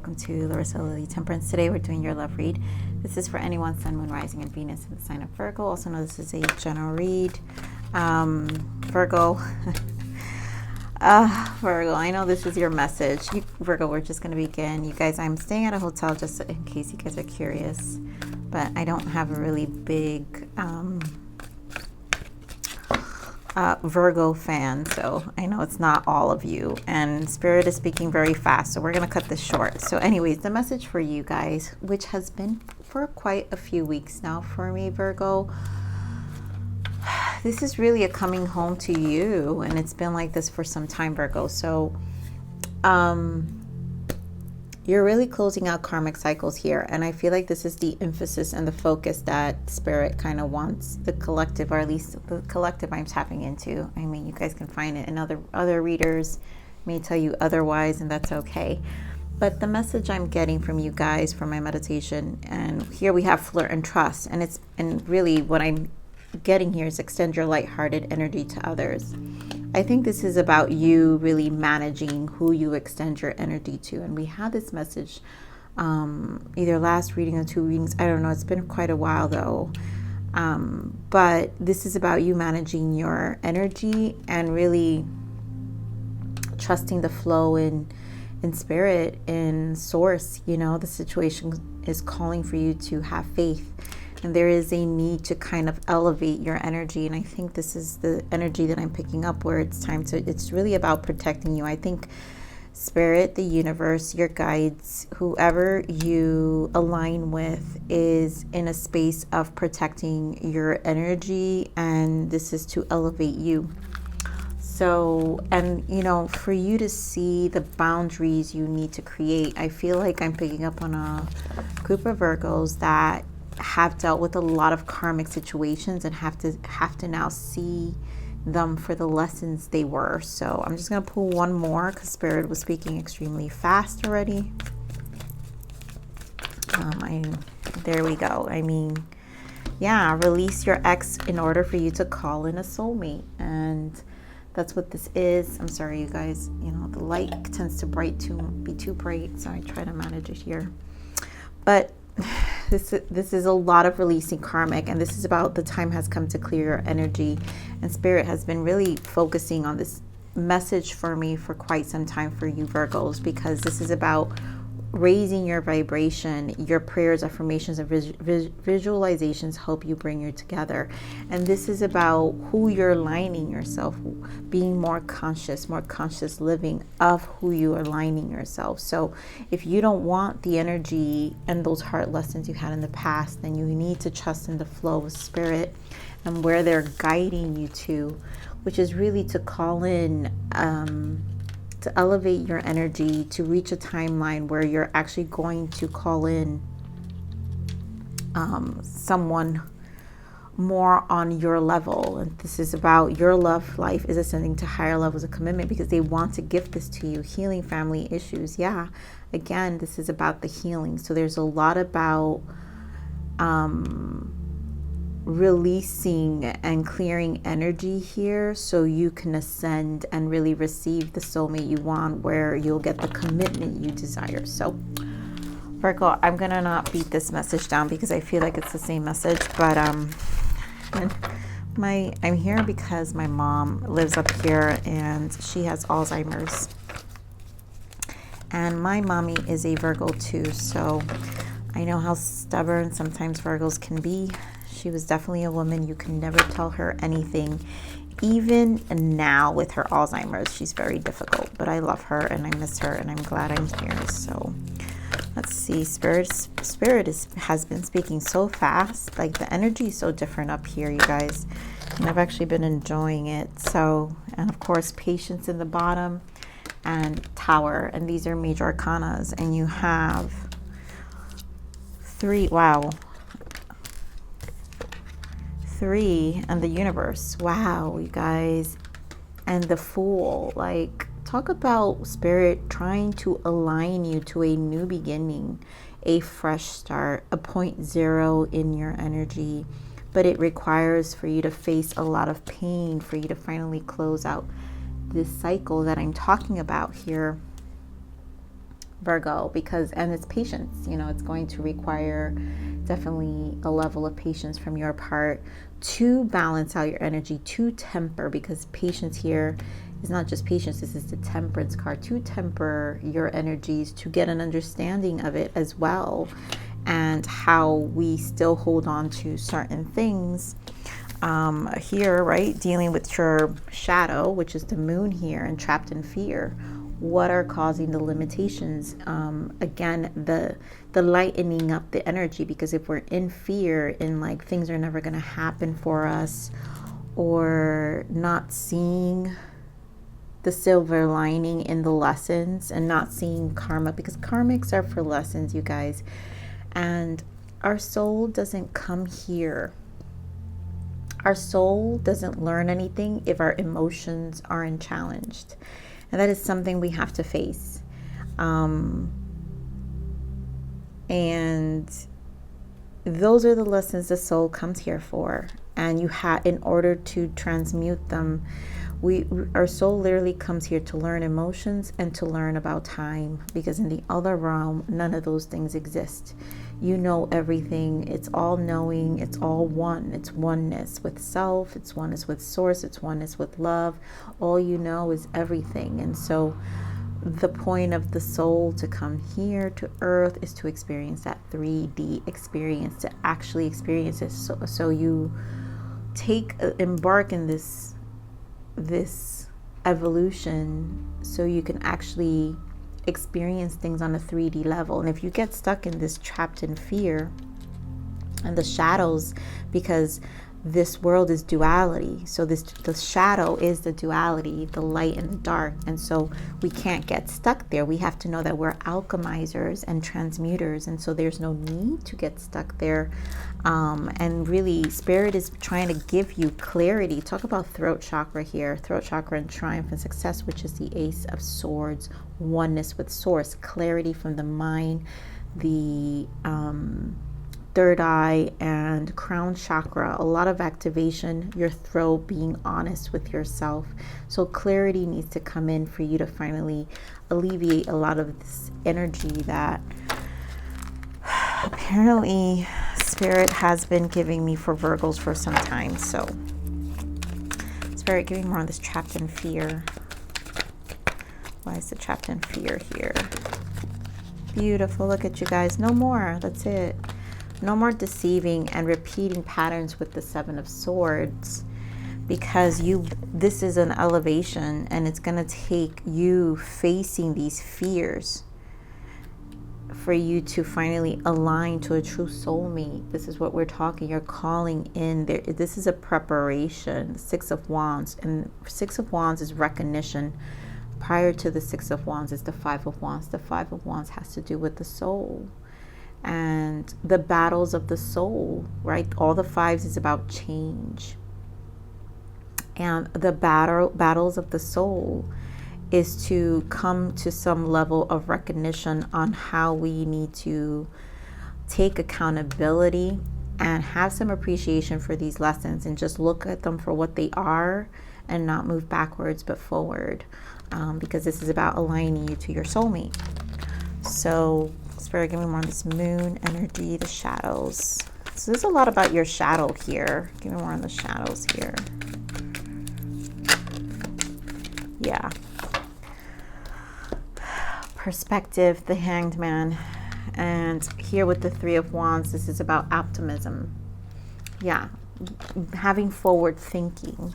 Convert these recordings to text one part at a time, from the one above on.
welcome to Larisa Lili Temperance. Today we're doing your love read. This is for anyone, Sun, Moon, Rising, and Venus in the sign of Virgo. Also know this is a general read. Virgo. Virgo, I know this is your message. Virgo, we're just going to begin. You guys, I'm staying at a hotel just in case you guys are curious. But I don't have a really big Virgo fan, so I know it's not all of you, and Spirit is speaking very fast, so we're going to cut this short. So anyways, the message for you guys, which has been for quite a few weeks now for me, Virgo, this is really a coming home to you, and it's been like this for some time, Virgo. So you're really closing out karmic cycles here, and I feel like this is the emphasis and the focus that Spirit kind of wants the collective, or at least the collective I'm tapping into. I mean, you guys can find it in other readers may tell you otherwise, and that's okay. But the message I'm getting from you guys from my meditation, and here we have flirt and trust, and really what I'm getting here is extend your lighthearted energy to others. I think this is about you really managing who you extend your energy to. And we had this message either last reading or 2 readings. I don't know. It's been quite a while though. But this is about you managing your energy and really trusting the flow in spirit, in source. You know, the situation is calling for you to have faith. And there is a need to kind of elevate your energy. And I think this is the energy that I'm picking up, where it's time to, it's really about protecting you. I think Spirit, the universe, your guides, whoever you align with is in a space of protecting your energy. And this is to elevate you. So, and you know, for you to see the boundaries you need to create, I feel like I'm picking up on a group of Virgos that have dealt with a lot of karmic situations and have to now see them for the lessons they were. So I'm just going to pull one more because Spirit was speaking extremely fast already. There we go. I mean, yeah, release your ex in order for you to call in a soulmate. And that's what this is. I'm sorry, you guys, you know, the light tends to be too bright, so I try to manage it here. But this is a lot of releasing karmic, and this is about the time has come to clear your energy. And Spirit has been really focusing on this message for me for quite some time for you Virgos, because this is about raising your vibration. Your prayers, affirmations, and visualizations help you bring you together. And this is about who you're aligning yourself, being more conscious living of who you are aligning yourself. So if you don't want the energy and those hard lessons you had in the past, then you need to trust in the flow of Spirit and where they're guiding you to, which is really to call in, to elevate your energy, to reach a timeline where you're actually going to call in someone more on your level. And this is about your love life is ascending to higher levels of commitment, because they want to gift this to you. Healing family issues. Yeah, again, this is about the healing. So there's a lot about releasing and clearing energy here so you can ascend and really receive the soulmate you want, where you'll get the commitment you desire. So Virgo, I'm gonna not beat this message down because I feel like it's the same message, but I'm here because my mom lives up here and she has Alzheimer's, and my mommy is a Virgo too, so I know how stubborn sometimes Virgos can be. She was definitely a woman. You can never tell her anything. Even now with her Alzheimer's, she's very difficult. But I love her and I miss her, and I'm glad I'm here. So let's see. Spirit has been speaking so fast. Like the energy is so different up here, you guys. And I've actually been enjoying it. So, and of course, patience in the bottom and Tower. And these are major arcanas. And you have 3. Wow. 3 and the universe. Wow, you guys. And the Fool. Like, talk about Spirit trying to align you to a new beginning, a fresh start, a point zero in your energy. But it requires for you to face a lot of pain, for you to finally close out this cycle that I'm talking about here. Virgo, because, and it's patience, you know, it's going to require definitely a level of patience from your part to balance out your energy, to temper, because patience here is not just patience, this is the temperance card, to temper your energies, to get an understanding of it as well, and how we still hold on to certain things here, right? Dealing with your shadow, which is the moon here, and trapped in fear. What are causing the limitations? Again, the lightening up the energy, because if we're in fear, in like things are never going to happen for us, or not seeing the silver lining in the lessons, and not seeing karma, because karmics are for lessons, you guys. And our soul doesn't come here. Our soul doesn't learn anything if our emotions aren't challenged. And that is something we have to face. And those are the lessons the soul comes here for. And you have, in order to transmute them, our soul literally comes here to learn emotions and to learn about time, because in the other realm, none of those things exist. You know everything. It's all knowing. It's all one. It's oneness with self. It's oneness with source. It's oneness with love. All you know is everything. And so the point of the soul to come here to earth is to experience that 3D experience, to actually experience it. So you embark in this evolution so you can actually experience things on a 3D level. And if you get stuck in this trapped in fear and the shadows, because this world is duality, so the shadow is the duality, the light and the dark, and so we can't get stuck there. We have to know that we're alchemizers and transmuters, and so there's no need to get stuck there. And really, Spirit is trying to give you clarity. Talk about throat chakra here, throat chakra and triumph and success, which is the Ace of Swords, oneness with source, clarity from the mind, the third eye and crown chakra, a lot of activation, your throat, being honest with yourself. So clarity needs to come in for you to finally alleviate a lot of this energy that apparently Spirit has been giving me for Virgos for some time. So Spirit, giving more on this trapped in fear. Why is the trapped in fear here? Beautiful. Look at you guys. No more. That's it. No more deceiving and repeating patterns with the Seven of Swords, because this is an elevation, and it's going to take you facing these fears for you to finally align to a true soulmate. This is what we're talking. You're calling in there. This is a preparation. Six of Wands, and Six of Wands is recognition. Prior to the Six of Wands is the Five of Wands. The Five of Wands has to do with the soul and the battles of the soul, right? All the fives is about change, and the battles of the soul is to come to some level of recognition on how we need to take accountability and have some appreciation for these lessons, and just look at them for what they are and not move backwards but forward, because this is about aligning you to your soulmate. So Spirit, give me more on this moon energy, the shadows. So there's a lot about your shadow here. Give me more on the shadows here. Yeah. Perspective, the Hanged Man. And here with the Three of Wands, this is about optimism. Yeah. Having forward thinking.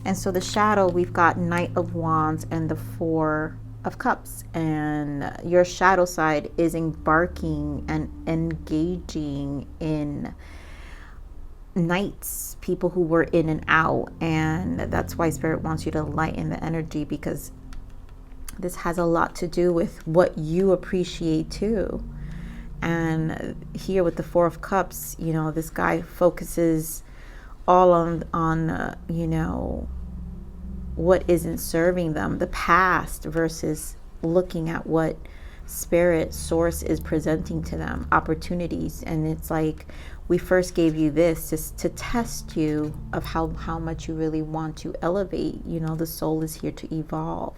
And so the shadow, we've got Knight of Wands and the Four of Cups, and your shadow side is embarking and engaging in knights, people who were in and out, and that's why Spirit wants you to lighten the energy, because this has a lot to do with what you appreciate too. And here with the Four of Cups, you know, this guy focuses all on you know, what isn't serving them, the past, versus looking at what Spirit source is presenting to them, opportunities. And it's like, we first gave you this just to test you of how much you really want to elevate. You know, the soul is here to evolve,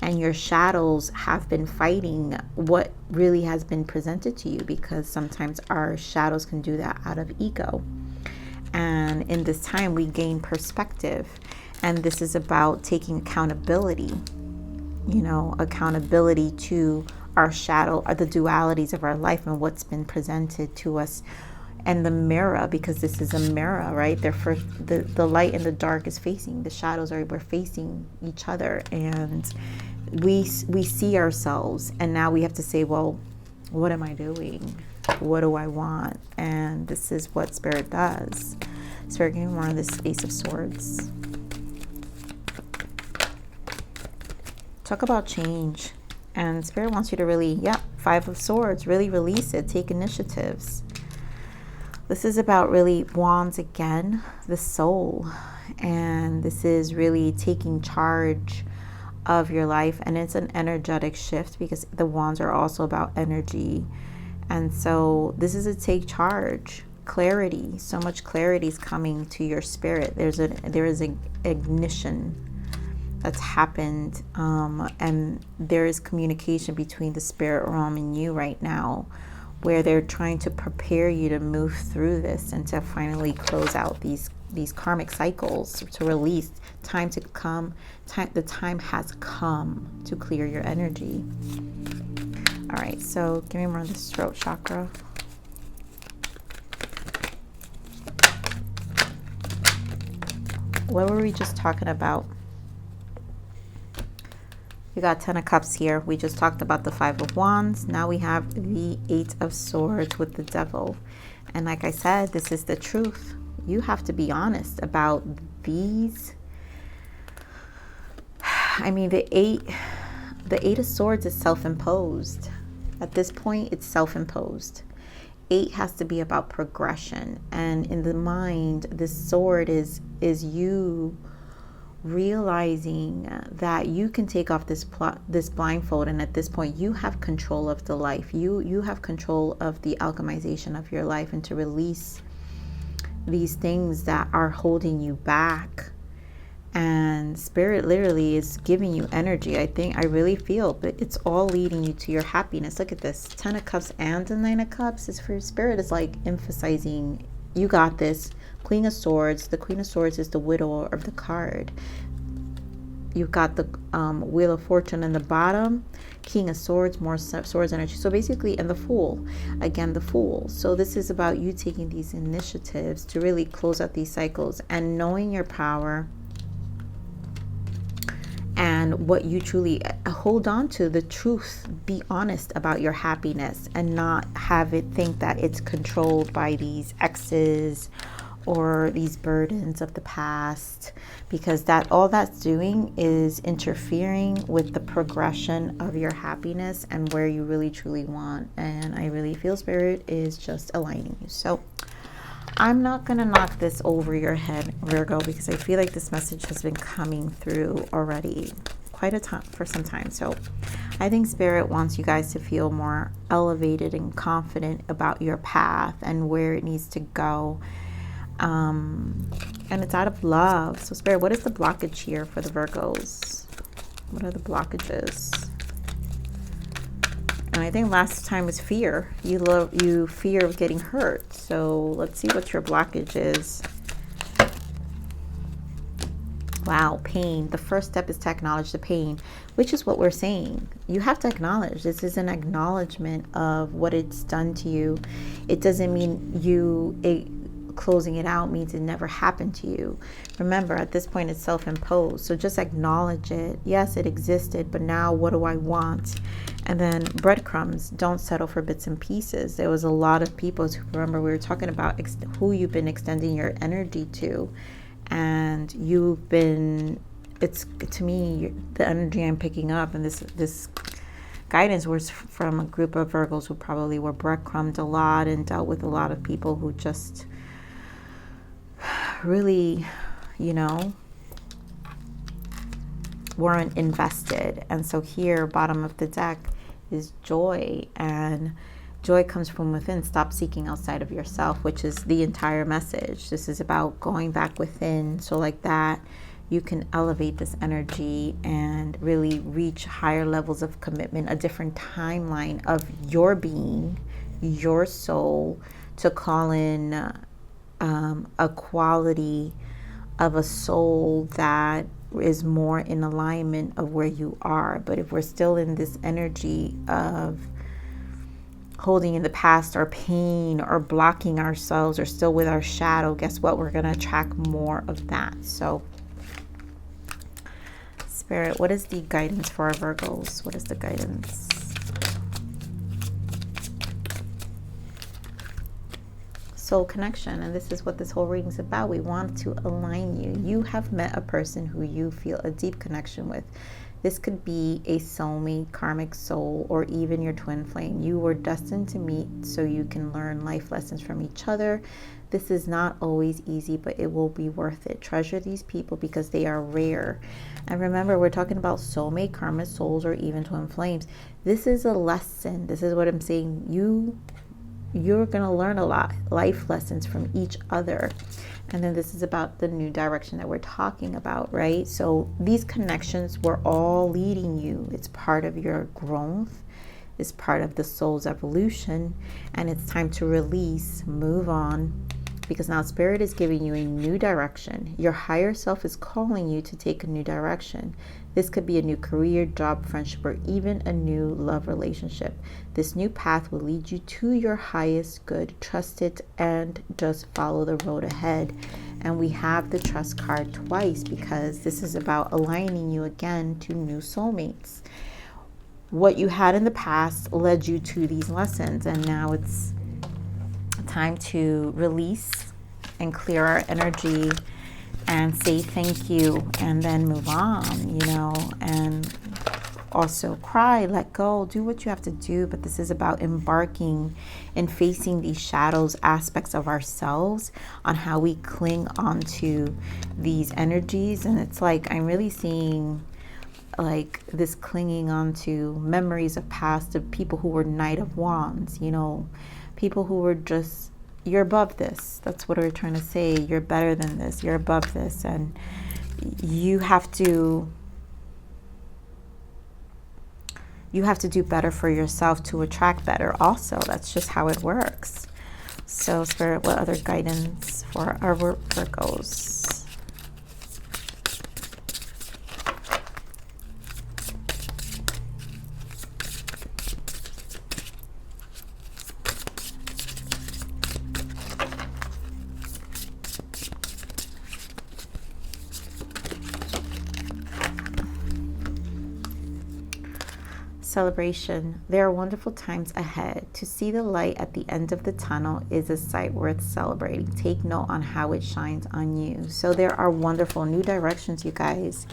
and your shadows have been fighting what really has been presented to you, because sometimes our shadows can do that out of ego. And in this time, we gain perspective. And this is about taking accountability, accountability to our shadow, or the dualities of our life and what's been presented to us. And the mirror, because this is a mirror, right? The light and the dark is facing, the shadows we're facing each other. And we see ourselves. And now we have to say, well, what am I doing? What do I want? And this is what Spirit does. Spirit, give me more of this Ace of Swords. Talk about change. And Spirit wants you to really, Five of Swords, really release it. Take initiatives. This is about really Wands again, the soul. And this is really taking charge of your life. And it's an energetic shift, because the Wands are also about energy. And so this is a take charge, clarity. So much clarity is coming to your spirit. There is an ignition that's happened, and there is communication between the spirit realm and you right now, where they're trying to prepare you to move through this and to finally close out these karmic cycles, to release. The time has come to clear your energy. All right, so give me more of this throat chakra. What were we just talking about? We got 10 of Cups here. We just talked about the 5 of Wands. Now we have the 8 of Swords with the Devil. And like I said, this is the truth. You have to be honest about these. I mean, the 8 of Swords is self-imposed. At this point, it's self-imposed. 8 has to be about progression. And in the mind, this sword is you realizing that you can take off this blindfold, and at this point you have control of the life. You have control of the alchemization of your life, and to release these things that are holding you back. And Spirit literally is giving you energy. I really feel that it's all leading you to your happiness. Look at this, 10 of Cups and the 9 of Cups is for Spirit, is like emphasizing you got this. Queen of Swords, the Queen of Swords is the widower of the card. You've got the Wheel of Fortune in the bottom, King of Swords, more swords energy. So basically, and the Fool, again, the Fool. So this is about you taking these initiatives to really close out these cycles and knowing your power and what you truly hold on to, the truth. Be honest about your happiness and not have it think that it's controlled by these exes or these burdens of the past, because all that's doing is interfering with the progression of your happiness and where you really truly want. And I really feel Spirit is just aligning you. So I'm not going to knock this over your head, Virgo, because I feel like this message has been coming through already quite a time for some time. So I think Spirit wants you guys to feel more elevated and confident about your path and where it needs to go. And it's out of love. So Spirit, what is the blockage here for the Virgos? What are the blockages? And I think last time was fear. You fear of getting hurt. So let's see what your blockage is. Wow, pain. The first step is to acknowledge the pain, which is what we're saying. You have to acknowledge. This is an acknowledgement of what it's done to you. It doesn't mean closing it out means it never happened to you. Remember, at this point, it's self-imposed. So just acknowledge it. Yes, it existed, but now what do I want? And then breadcrumbs. Don't settle for bits and pieces. There was a lot of people, remember we were talking about who you've been extending your energy to. And you've been, it's, to me, the energy I'm picking up, and this guidance was from a group of Virgos who probably were breadcrumbed a lot and dealt with a lot of people who just really, weren't invested. And so here, bottom of the deck is joy, and joy comes from within. Stop seeking outside of yourself, which is the entire message. This is about going back within. So like that, you can elevate this energy and really reach higher levels of commitment, a different timeline of your being, your soul, to call in a quality of a soul that is more in alignment of where you are. But if we're still in this energy of holding in the past or pain or blocking ourselves or still with our shadow, guess what? We're going to attract more of that. So Spirit, what is the guidance for our Virgos? What is the guidance? Soul connection, and this is what this whole reading is about. We want to align you. You have met a person who you feel a deep connection with. This could be a soulmate, karmic soul, or even your twin flame. You were destined to meet so you can learn life lessons from each other. This is not always easy, but it will be worth it. Treasure these people because they are rare. And remember, we're talking about soulmate, karmic souls, or even twin flames. This is a lesson. This is what I'm saying. You're going to learn a lot, life lessons from each other. And then this is about the new direction that we're talking about, right? So these connections were all leading you. It's part of your growth. It's part of the soul's evolution. And it's time to release, move on, because now Spirit is giving you a new direction. Your higher self is calling you to take a new direction. This could be a new career, job, friendship, or even a new love relationship. This new path will lead you to your highest good. Trust it and just follow the road ahead. And we have the trust card twice because this is about aligning you again to new soulmates. What you had in the past led you to these lessons, and now it's time to release and clear our energy and say thank you and then move on, you know, and also cry, let go, do what you have to do. But this is about embarking and facing these shadows, aspects of ourselves, on how we cling onto these energies. And it's like, I'm really seeing like this clinging onto memories of past, of people who were Knight of Wands, you know, people who were just, you're above this. That's what we're trying to say. You're better than this. You're above this. And you have to do better for yourself to attract better also. That's just how it works. So Spirit, what other guidance for our Virgos? Celebration. There are wonderful times ahead. To see the light at the end of the tunnel is a sight worth celebrating. Take note on how it shines on you. So there are wonderful new directions, you guys.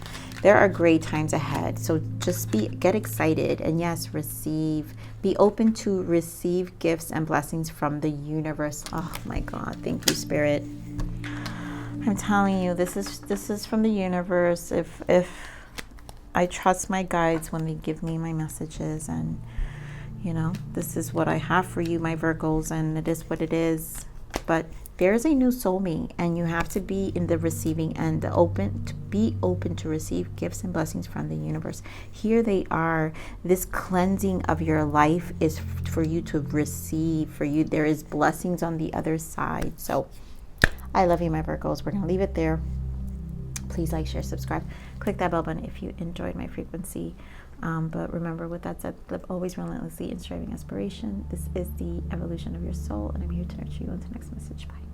There are great times ahead. So just get excited, and yes, be open to receive gifts and blessings from the universe. Oh my God, thank you, Spirit. I'm telling you, this is from the universe. If I trust my guides when they give me my messages, and you know, this is what I have for you, my Virgos, and it is what it is. But there's a new soulmate, and you have to be in the receiving end, be open to receive gifts and blessings from the universe. Here they are. This cleansing of your life is for you to receive. For you, there is blessings on the other side. So I love you, my Virgos. We're gonna leave it there. Please like, share, subscribe. Click that bell button if you enjoyed my frequency. But remember, with that said, live always relentlessly in striving aspiration. This is the evolution of your soul, and I'm here to nurture you. Until next message. Bye.